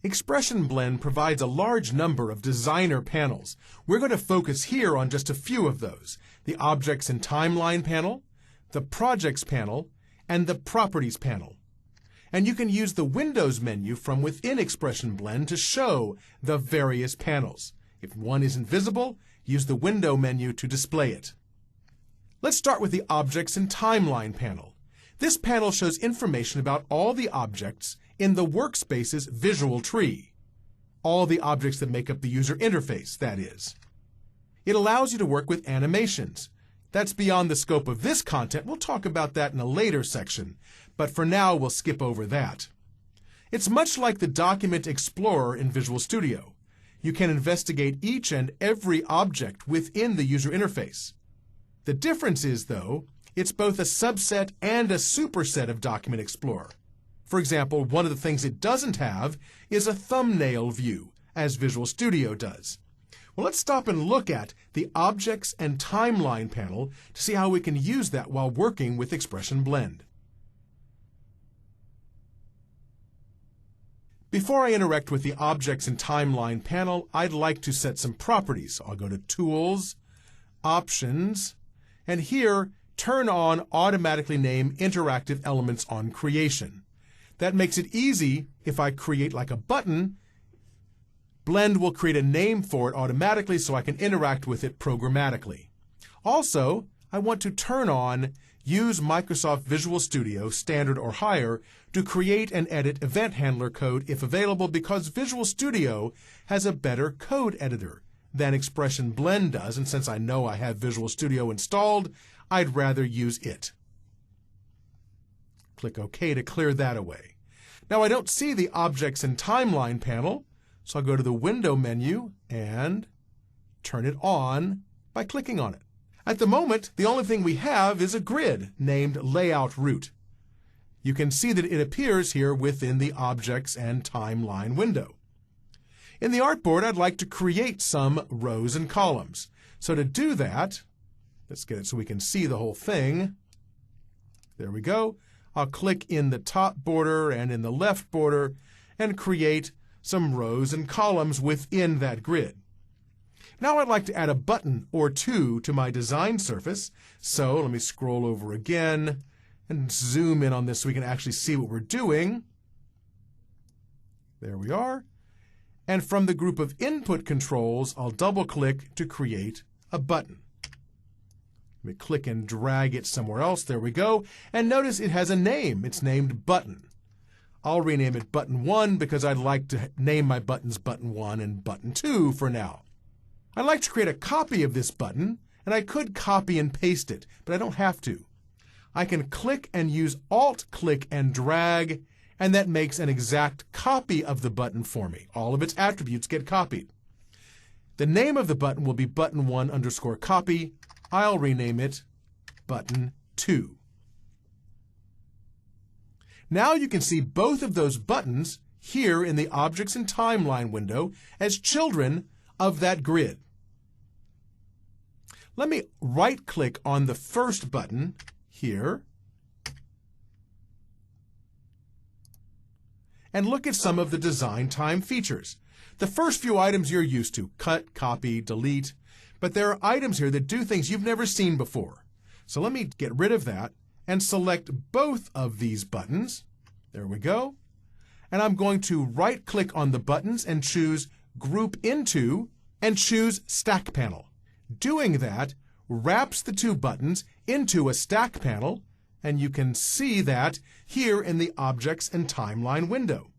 Expression Blend provides a large number of designer panels. We're going to focus here on just a few of those: the Objects and Timeline panel, the Projects panel, and the Properties panel. And you can use the Windows menu from within Expression Blend to show the various panels. If one isn't visible, use the Window menu to display it. Let's start with the Objects and Timeline panel. This panel shows information about all the objects in the workspace's visual tree. All the objects that make up the user interface, that is. It allows you to work with animations. That's beyond the scope of this content. We'll talk about that in a later section, but for now we'll skip over that. It's much like the Document Explorer in Visual Studio. You can investigate each and every object within the user interface. The difference is, though, it's both a subset and a superset of Document Explorer. For example, one of the things it doesn't have is a thumbnail view, as Visual Studio does. Well, let's stop and look at the Objects and Timeline panel to see how we can use that while working with Expression Blend. Before I interact with the Objects and Timeline panel, I'd like to set some properties. I'll go to Tools, Options, and here turn on Automatically Name Interactive Elements on Creation. That makes it easy. If I create like a button, Blend will create a name for it automatically so I can interact with it programmatically. Also, I want to turn on Use Microsoft Visual Studio Standard or higher to create and edit event handler code if available, because Visual Studio has a better code editor than Expression Blend does, and since I know I have Visual Studio installed, I'd rather use it. Click OK to clear that away. Now I don't see the Objects and Timeline panel, so I'll go to the Window menu and turn it on by clicking on it. At the moment, the only thing we have is a grid named Layout Root. You can see that it appears here within the Objects and Timeline window. In the artboard, I'd like to create some rows and columns. So to do that, let's get it so we can see the whole thing. There we go. I'll click in the top border and in the left border and create some rows and columns within that grid. Now I'd like to add a button or two to my design surface. So let me scroll over again and zoom in on this so we can actually see what we're doing. There we are. And from the group of input controls, I'll double-click to create a button. Let me click and drag it somewhere else. There we go. And notice it has a name. It's named Button. I'll rename it Button 1 because I'd like to name my buttons Button 1 and Button 2 for now. I'd like to create a copy of this button, and I could copy and paste it, but I don't have to. I can click and use Alt-click and drag, and that makes an exact copy of the button for me. All of its attributes get copied. The name of the button will be Button1_copy. I'll rename it Button 2. Now you can see both of those buttons here in the Objects and Timeline window as children of that grid. Let me right-click on the first button here and look at some of the design time features. The first few items you're used to: cut, copy, delete. But there are items here that do things you've never seen before. So let me get rid of that and select both of these buttons. There we go. And I'm going to right-click on the buttons and choose Group Into and choose Stack Panel. Doing that wraps the two buttons into a stack panel, and you can see that here in the Objects and Timeline window.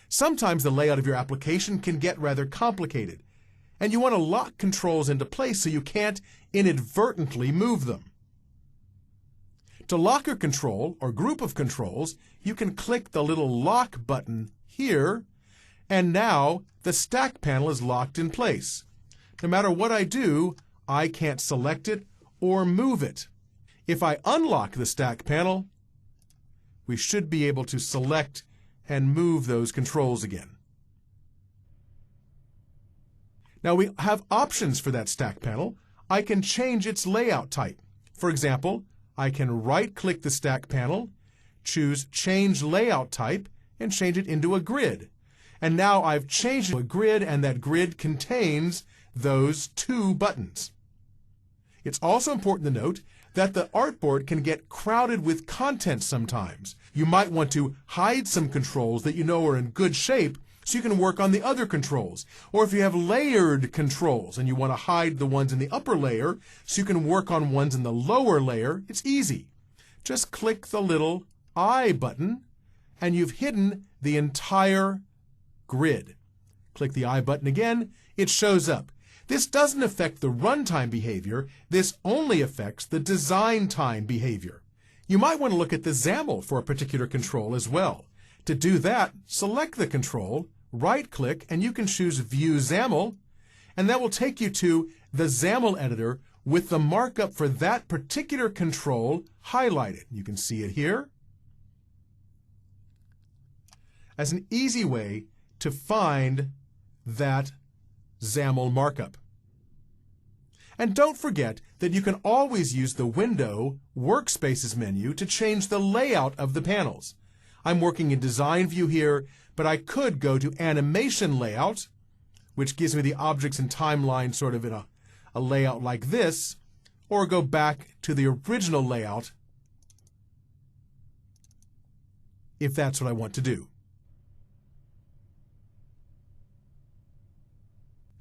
Sometimes the layout of your application can get rather complicated, and you want to lock controls into place so you can't inadvertently move them. To lock a control or group of controls, you can click the little lock button here, and now the stack panel is locked in place. No matter what I do, I can't select it or move it. If I unlock the stack panel, we should be able to select and move those controls again. Now we have options for that stack panel. I can change its layout type. For example, I can right-click the stack panel, choose Change Layout Type, and change it into a grid. And now I've changed it to a grid, and that grid contains those two buttons. It's also important to note that the artboard can get crowded with content sometimes. You might want to hide some controls that you know are in good shape so you can work on the other controls. Or if you have layered controls and you want to hide the ones in the upper layer so you can work on ones in the lower layer, it's easy. Just click the little I button and you've hidden the entire grid. Click the I button again, it shows up. This doesn't affect the runtime behavior, this only affects the design time behavior. You might want to look at the XAML for a particular control as well. To do that, select the control, right-click, and you can choose View XAML, and that will take you to the XAML editor with the markup for that particular control highlighted. You can see it here as an easy way to find that XAML markup. And don't forget that you can always use the Window Workspaces menu to change the layout of the panels. I'm working in Design View here, but I could go to Animation Layout, which gives me the objects and timeline sort of in a layout like this, or go back to the original layout if that's what I want to do.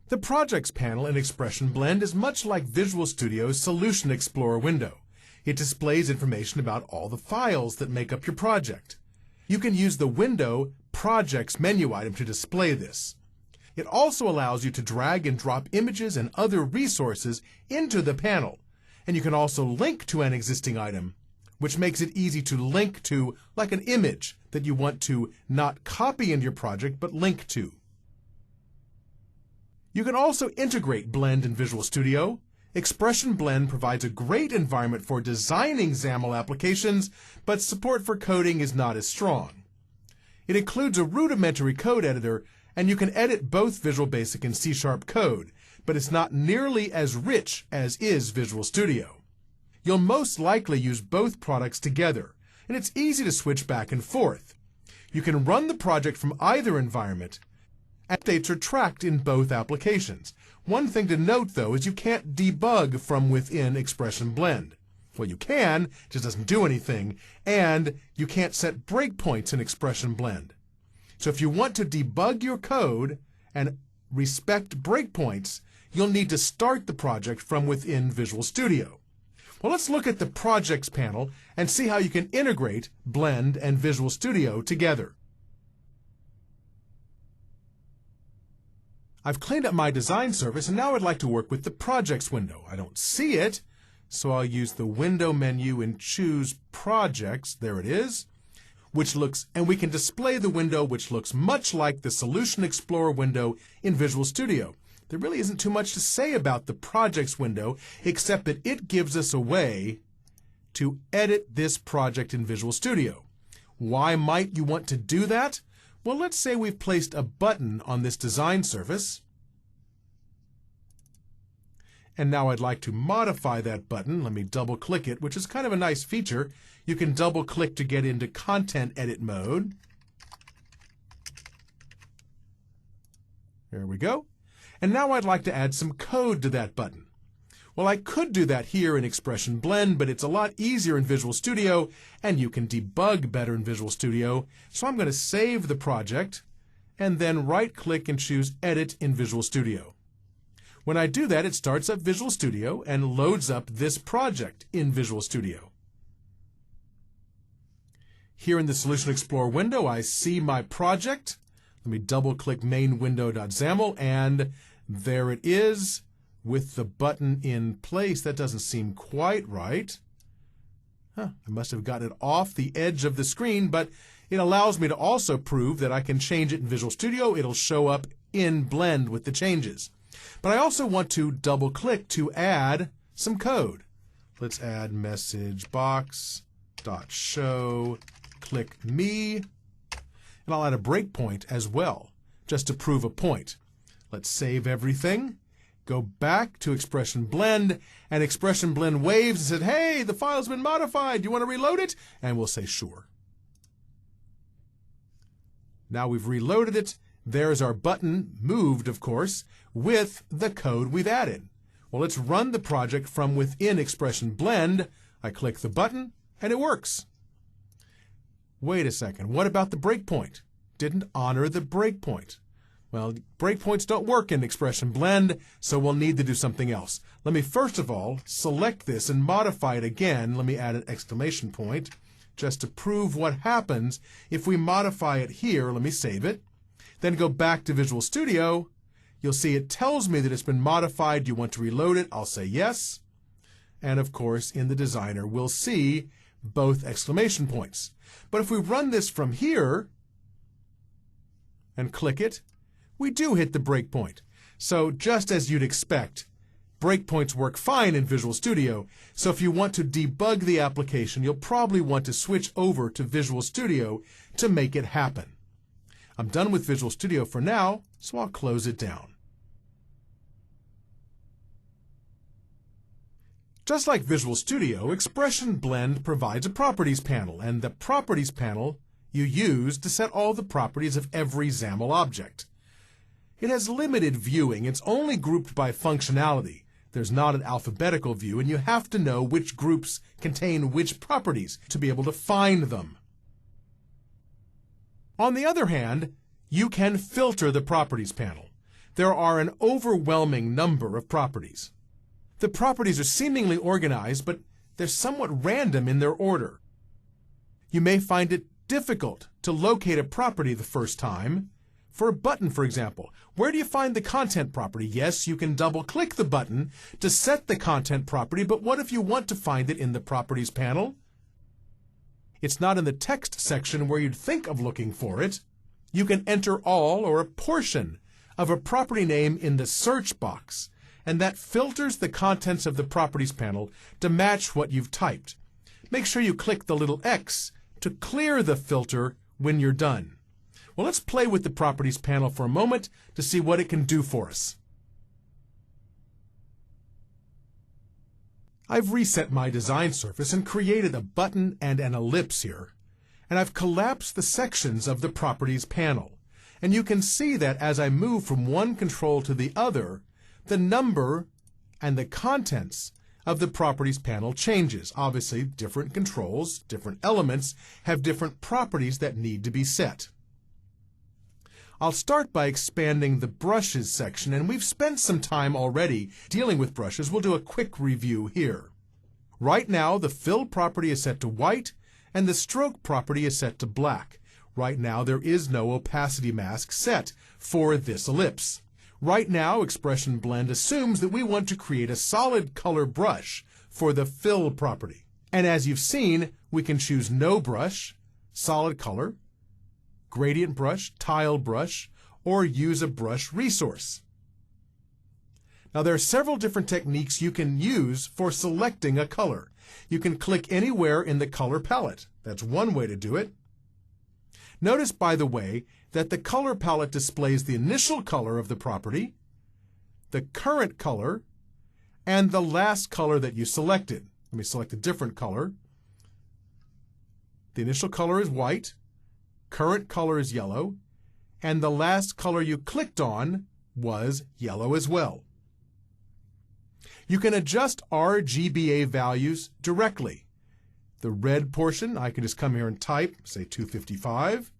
The Projects panel in Expression Blend is much like Visual Studio's Solution Explorer window. It displays information about all the files that make up your project. You can use the Window Projects menu item to display this. It also allows you to drag and drop images and other resources into the panel, and you can also link to an existing item, which makes it easy to link to, like an image that you want to not copy into your project but link to. You can also integrate Blend in Visual Studio. Expression Blend provides a great environment for designing XAML applications, but support for coding is not as strong. It includes a rudimentary code editor, and you can edit both Visual Basic and C# code, but it's not nearly as rich as is Visual Studio. You'll most likely use both products together, and it's easy to switch back and forth. You can run the project from either environment. Updates are tracked in both applications. One thing to note, though, is you can't debug from within Expression Blend. Well, you can, it just doesn't do anything, and you can't set breakpoints in Expression Blend. So if you want to debug your code and respect breakpoints, you'll need to start the project from within Visual Studio. Well, let's look at the Projects panel and see how you can integrate Blend and Visual Studio together. I've cleaned up my design surface, and now I'd like to work with the Projects window. I don't see it, so I'll use the Window menu and choose Projects. There it is, and we can display the window which looks much like the Solution Explorer window in Visual Studio. There really isn't too much to say about the Projects window, except that it gives us a way to edit this project in Visual Studio. Why might you want to do that? Well, let's say we've placed a button on this design surface, and now I'd like to modify that button. Let me double-click it, which is kind of a nice feature. You can double-click to get into Content Edit mode. There we go. And now I'd like to add some code to that button. Well, I could do that here in Expression Blend, but it's a lot easier in Visual Studio, and you can debug better in Visual Studio. So I'm going to save the project, and then right-click and choose Edit in Visual Studio. When I do that, it starts up Visual Studio and loads up this project in Visual Studio. Here in the Solution Explorer window, I see my project. Let me double-click main-window.xaml, and there it is with the button in place. That doesn't seem quite right. I must have gotten it off the edge of the screen, but it allows me to also prove that I can change it in Visual Studio. It'll show up in Blend with the changes. But I also want to double-click to add some code. Let's add message box.show, click me, and I'll add a breakpoint as well, just to prove a point. Let's save everything. Go back to Expression Blend, and Expression Blend waves and says, hey, the file's been modified. Do you want to reload it? And we'll say sure. Now we've reloaded it. There's our button, moved of course, with the code we've added. Well, let's run the project from within Expression Blend. I click the button and it works. Wait a second, what about the breakpoint? Didn't honor the breakpoint. Well, breakpoints don't work in Expression Blend, so we'll need to do something else. Let me first of all select this and modify it again. Let me add an exclamation point just to prove what happens if we modify it here. Let me save it. Then go back to Visual Studio. You'll see it tells me that it's been modified. Do you want to reload it? I'll say yes. And of course, in the designer, we'll see both exclamation points. But if we run this from here and click it, we do hit the breakpoint. So just as you'd expect, breakpoints work fine in Visual Studio. So if you want to debug the application, you'll probably want to switch over to Visual Studio to make it happen. I'm done with Visual Studio for now, so I'll close it down. Just like Visual Studio, Expression Blend provides a Properties panel, and the Properties panel you use to set all the properties of every XAML object. It has limited viewing. It's only grouped by functionality. There's not an alphabetical view, and you have to know which groups contain which properties to be able to find them. On the other hand, you can filter the Properties panel. There are an overwhelming number of properties. The properties are seemingly organized, but they're somewhat random in their order. You may find it difficult to locate a property the first time. For a button, for example, where do you find the content property? Yes, you can double-click the button to set the content property, but what if you want to find it in the Properties panel? It's not in the text section where you'd think of looking for it. You can enter all or a portion of a property name in the search box, and that filters the contents of the Properties panel to match what you've typed. Make sure you click the little X to clear the filter when you're done. Well, let's play with the Properties panel for a moment to see what it can do for us. I've reset my design surface and created a button and an ellipse here. And I've collapsed the sections of the Properties panel. And you can see that as I move from one control to the other, the number and the contents of the Properties panel changes. Obviously, different controls, different elements have different properties that need to be set. I'll start by expanding the Brushes section, and we've spent some time already dealing with brushes. We'll do a quick review here. Right now, the Fill property is set to white, and the Stroke property is set to black. Right now, there is no opacity mask set for this ellipse. Right now, Expression Blend assumes that we want to create a solid color brush for the Fill property. And as you've seen, we can choose No Brush, Solid Color, Gradient Brush, Tile Brush, or use a brush resource. Now, there are several different techniques you can use for selecting a color. You can click anywhere in the color palette. That's one way to do it. Notice, by the way, that the color palette displays the initial color of the property, the current color, and the last color that you selected. Let me select a different color. The initial color is white, current color is yellow, and the last color you clicked on was yellow as well. You can adjust RGBA values directly. The red portion, I can just come here and type, say 255.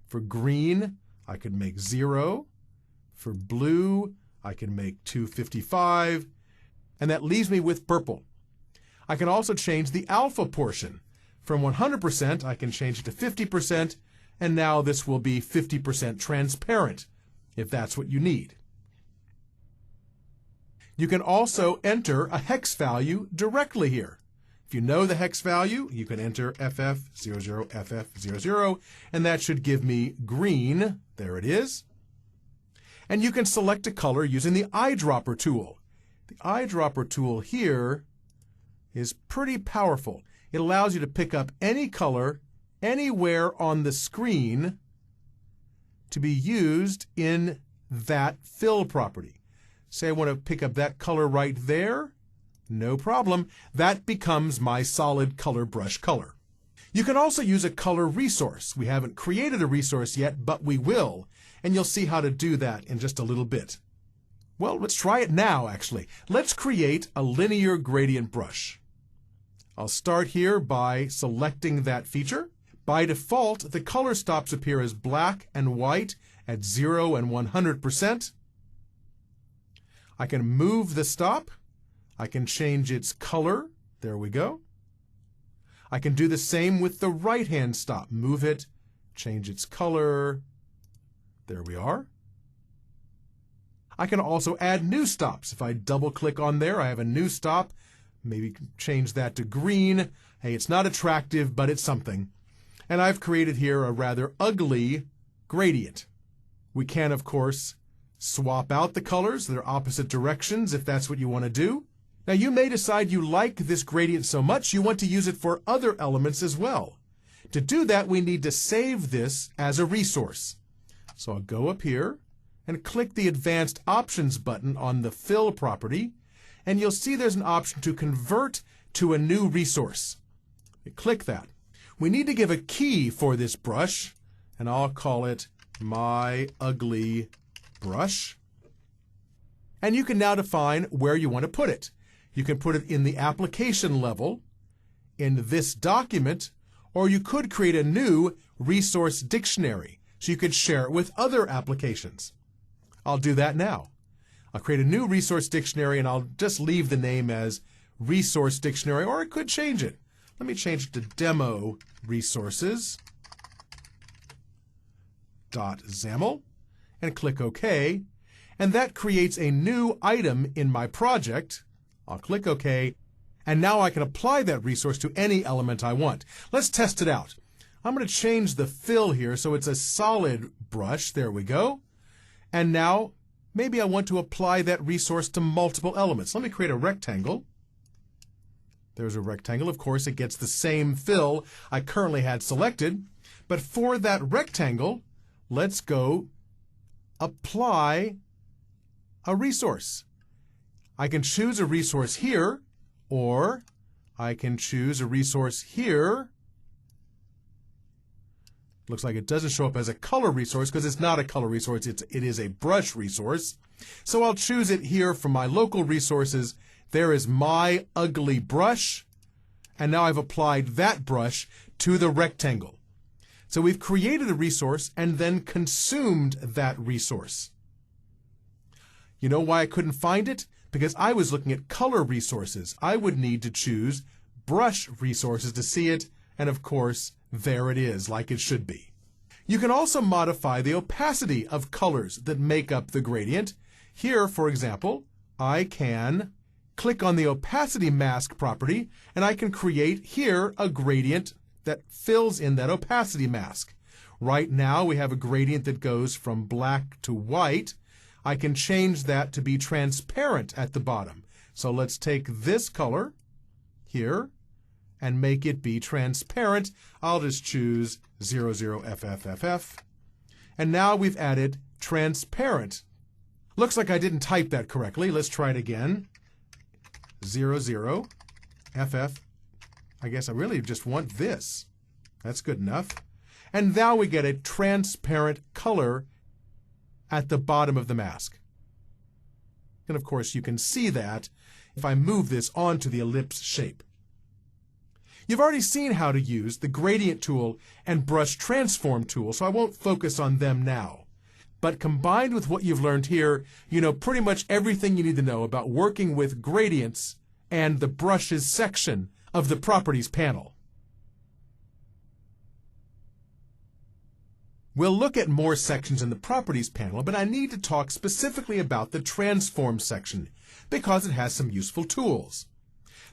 For green, I could make 0. For blue, I can make 255. And that leaves me with purple. I can also change the alpha portion. From 100%, I can change it to 50%, and now this will be 50% transparent, if that's what you need. You can also enter a hex value directly here. If you know the hex value, you can enter FF00, FF00, and that should give me green. There it is. And you can select a color using the eyedropper tool. The eyedropper tool here is pretty powerful. It allows you to pick up any color anywhere on the screen to be used in that fill property. Say I want to pick up that color right there. No problem. That becomes my solid color brush color. You can also use a color resource. We haven't created a resource yet, but we will, and you'll see how to do that in just a little bit. Well, let's try it now, actually. Let's create a linear gradient brush. I'll start here by selecting that feature. By default, the color stops appear as black and white at 0 and 100%. I can move the stop. I can change its color. There we go. I can do the same with the right-hand stop. Move it, change its color. There we are. I can also add new stops. If I double-click on there, I have a new stop. Maybe change that to green. Hey, it's not attractive, but it's something. And I've created here a rather ugly gradient. We can, of course, swap out the colors. They're opposite directions if that's what you want to do. Now, you may decide you like this gradient so much you want to use it for other elements as well. To do that, we need to save this as a resource. So I'll go up here and click the Advanced Options button on the Fill property, and you'll see there's an option to convert to a new resource. You click that. We need to give a key for this brush, and I'll call it My Ugly Brush. And you can now define where you want to put it. You can put it in the application level, in this document, or you could create a new resource dictionary, so you could share it with other applications. I'll do that now. I'll create a new resource dictionary, and I'll just leave the name as Resource Dictionary, or I could change it. Let me change it to Demo Resources .xaml and click OK, and that creates a new item in my project. I'll click OK, and now I can apply that resource to any element I want. Let's test it out. I'm going to change the fill here so it's a solid brush. There we go. And now maybe I want to apply that resource to multiple elements. Let me create a rectangle. There's a rectangle. Of course, it gets the same fill I currently had selected. But for that rectangle, let's go apply a resource. I can choose a resource here, or I can choose a resource here. Looks like it doesn't show up as a color resource because it's not a color resource, it is a brush resource. So I'll choose it here from my local resources. There is My Ugly Brush, and now I've applied that brush to the rectangle. So we've created a resource and then consumed that resource. You know why I couldn't find it? Because I was looking at color resources. I would need to choose brush resources to see it, and of course, there it is, like it should be. You can also modify the opacity of colors that make up the gradient. Here, for example, I can click on the opacity mask property, and I can create here a gradient that fills in that opacity mask. Right now, we have a gradient that goes from black to white. I can change that to be transparent at the bottom. So let's take this color here and make it be transparent. I'll just choose 00FFFF. And now we've added transparent. Looks like I didn't type that correctly. Let's try it again. 00FF. I guess I really just want this. That's good enough. And now we get a transparent color at the bottom of the mask. And of course you can see that if I move this onto the ellipse shape. You've already seen how to use the gradient tool and brush transform tool, so I won't focus on them now. But combined with what you've learned here, you know pretty much everything you need to know about working with gradients and the brushes section of the Properties panel. We'll look at more sections in the Properties panel, but I need to talk specifically about the Transform section because it has some useful tools.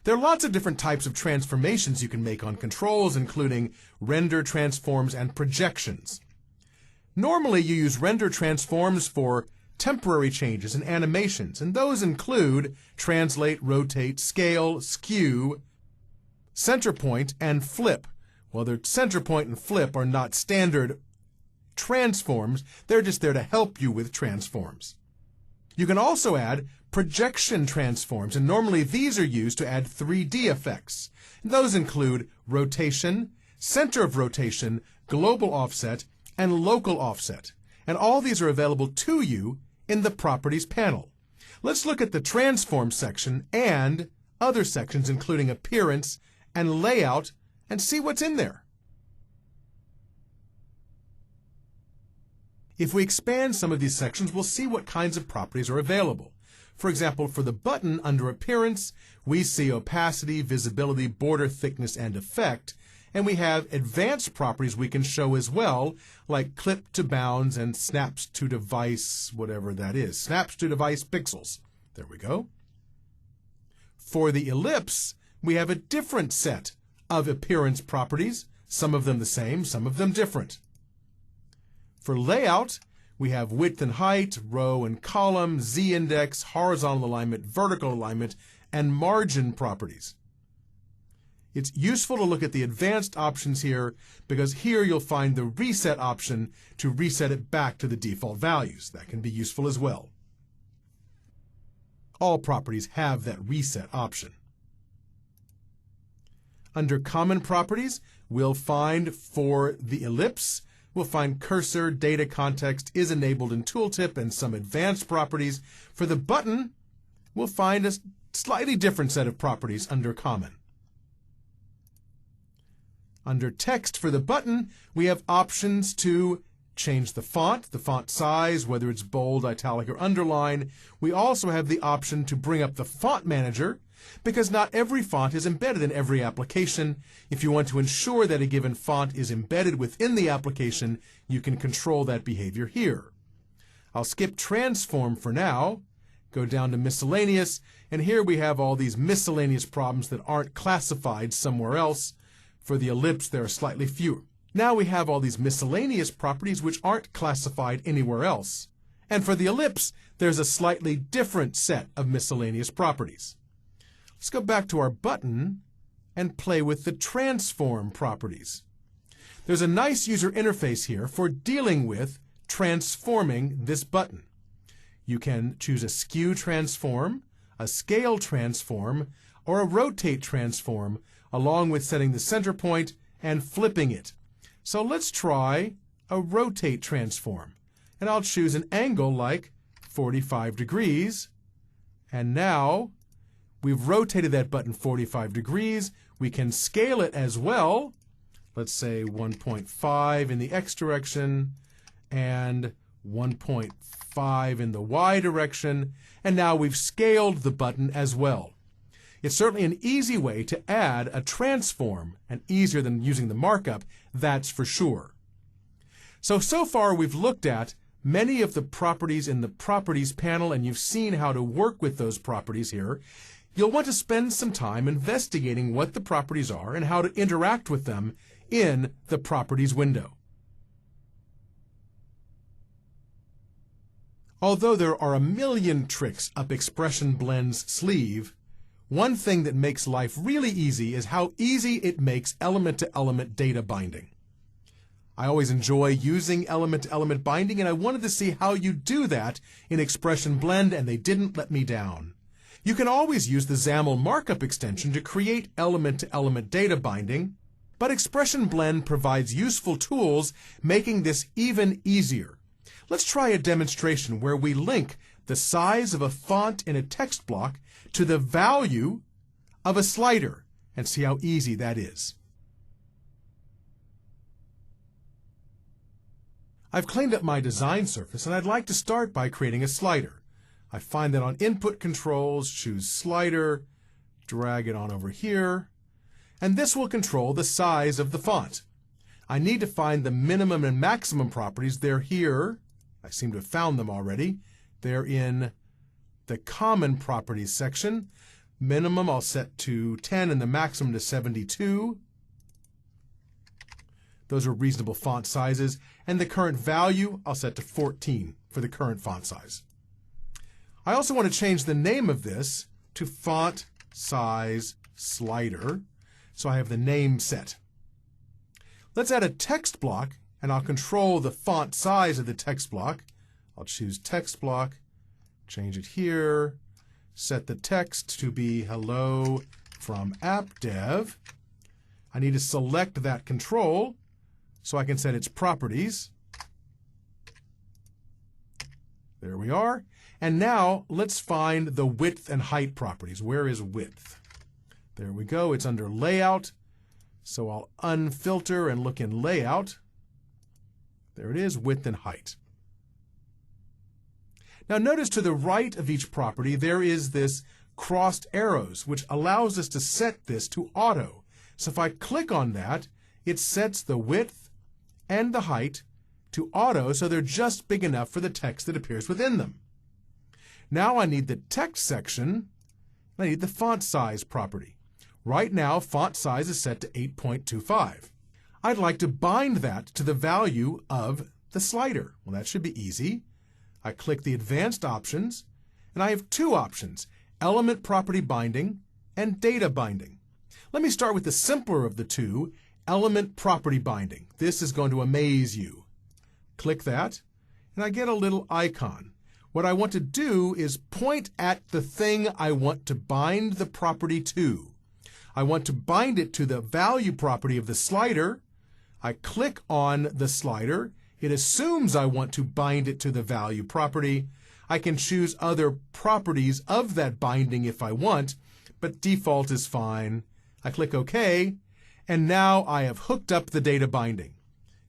There are lots of different types of transformations you can make on controls, including render transforms and projections. Normally, you use render transforms for temporary changes and animations, and those include translate, rotate, scale, skew, center point, and flip. Well, the center point and flip are not standard transforms, they're just there to help you with transforms. You can also add projection transforms, and normally these are used to add 3D effects. Those include rotation, center of rotation, global offset, and local offset. And all these are available to you in the Properties panel. Let's look at the Transform section and other sections, including Appearance and Layout, and see what's in there. If we expand some of these sections, we'll see what kinds of properties are available. For example, for the button under Appearance, we see opacity, visibility, border thickness, and effect. And we have advanced properties we can show as well, like clip to bounds and snaps to device, whatever that is. Snaps to device pixels. There we go. For the ellipse, we have a different set of appearance properties, some of them the same, some of them different. For layout, we have width and height, row and column, z-index, horizontal alignment, vertical alignment, and margin properties. It's useful to look at the advanced options here because here you'll find the reset option to reset it back to the default values. That can be useful as well. All properties have that reset option. Under Common Properties, we'll find for the ellipse, we'll find cursor, data context is enabled in tooltip, and some advanced properties. For the button, we'll find a slightly different set of properties under Common. Under Text for the button, we have options to change the font size, whether it's bold, italic, or underline. We also have the option to bring up the Font Manager, because not every font is embedded in every application. If you want to ensure that a given font is embedded within the application, you can control that behavior here. I'll skip Transform for now, go down to Miscellaneous, and here we have all these miscellaneous problems that aren't classified somewhere else. For the ellipse, there are slightly fewer. Now we have all these miscellaneous properties which aren't classified anywhere else. And for the ellipse, there's a slightly different set of miscellaneous properties. Let's go back to our button and play with the Transform properties. There's a nice user interface here for dealing with transforming this button. You can choose a skew transform, a scale transform, or a rotate transform, along with setting the center point and flipping it. So let's try a rotate transform. And I'll choose an angle like 45 degrees. And now we've rotated that button 45 degrees. We can scale it as well. Let's say 1.5 in the X direction and 1.5 in the Y direction. And now we've scaled the button as well. It's certainly an easy way to add a transform, and easier than using the markup, that's for sure. So far we've looked at many of the properties in the Properties panel, and you've seen how to work with those properties here. You'll want to spend some time investigating what the properties are and how to interact with them in the Properties window. Although there are a million tricks up Expression Blend's sleeve, one thing that makes life really easy is how easy it makes element-to-element data binding. I always enjoy using element-to-element binding, and I wanted to see how you do that in Expression Blend, and they didn't let me down. You can always use the XAML markup extension to create element-to-element data binding, but Expression Blend provides useful tools making this even easier. Let's try a demonstration where we link the size of a font in a text block to the value of a slider and see how easy that is. I've cleaned up my design surface, and I'd like to start by creating a slider. I find that on Input Controls, choose Slider, drag it on over here, and this will control the size of the font. I need to find the minimum and maximum properties. They're here. I seem to have found them already. They're in the Common Properties section. Minimum I'll set to 10 and the maximum to 72. Those are reasonable font sizes. And the current value I'll set to 14 for the current font size. I also want to change the name of this to Font Size Slider, so I have the name set. Let's add a text block, and I'll control the font size of the text block. I'll choose Text Block, change it here, set the text to be Hello from AppDev. I need to select that control so I can set its properties. There we are. And now let's find the width and height properties. Where is width? There we go. It's under layout. So I'll unfilter and look in layout. There it is, width and height. Now notice to the right of each property there is this crossed arrows, which allows us to set this to auto. So if I click on that, it sets the width and the height to auto, so they're just big enough for the text that appears within them. Now I need the text section, and I need the font size property. Right now, font size is set to 8.25. I'd like to bind that to the value of the slider. Well, that should be easy. I click the advanced options, and I have two options, element property binding and data binding. Let me start with the simpler of the two, element property binding. This is going to amaze you. Click that, and I get a little icon. What I want to do is point at the thing I want to bind the property to. I want to bind it to the value property of the slider. I click on the slider. It assumes I want to bind it to the value property. I can choose other properties of that binding if I want, but default is fine. I click OK, and now I have hooked up the data binding.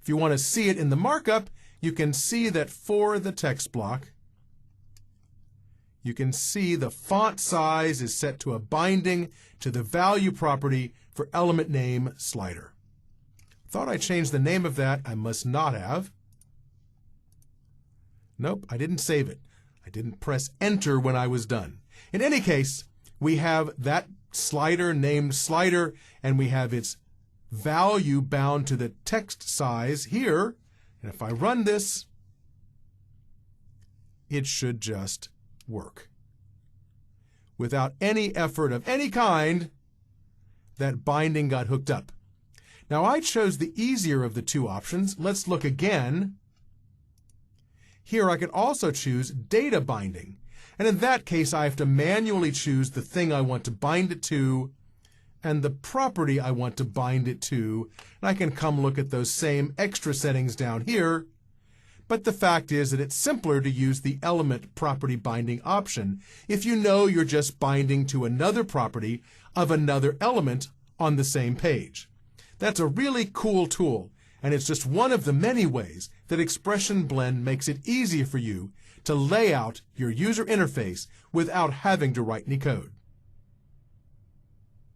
If you want to see it in the markup, you can see that for the text block, you can see the font size is set to a binding to the value property for element name slider. Thought I changed the name of that. I must not have. Nope, I didn't save it. I didn't press enter when I was done. In any case, we have that slider named slider, and we have its value bound to the text size here. And if I run this, it should just work. Without any effort of any kind, that binding got hooked up. Now I chose the easier of the two options. Let's look again. Here I could also choose data binding. And in that case, I have to manually choose the thing I want to bind it to and the property I want to bind it to. And I can come look at those same extra settings down here. But the fact is that it's simpler to use the element property binding option if you know you're just binding to another property of another element on the same page. That's a really cool tool, and it's just one of the many ways that Expression Blend makes it easier for you to lay out your user interface without having to write any code.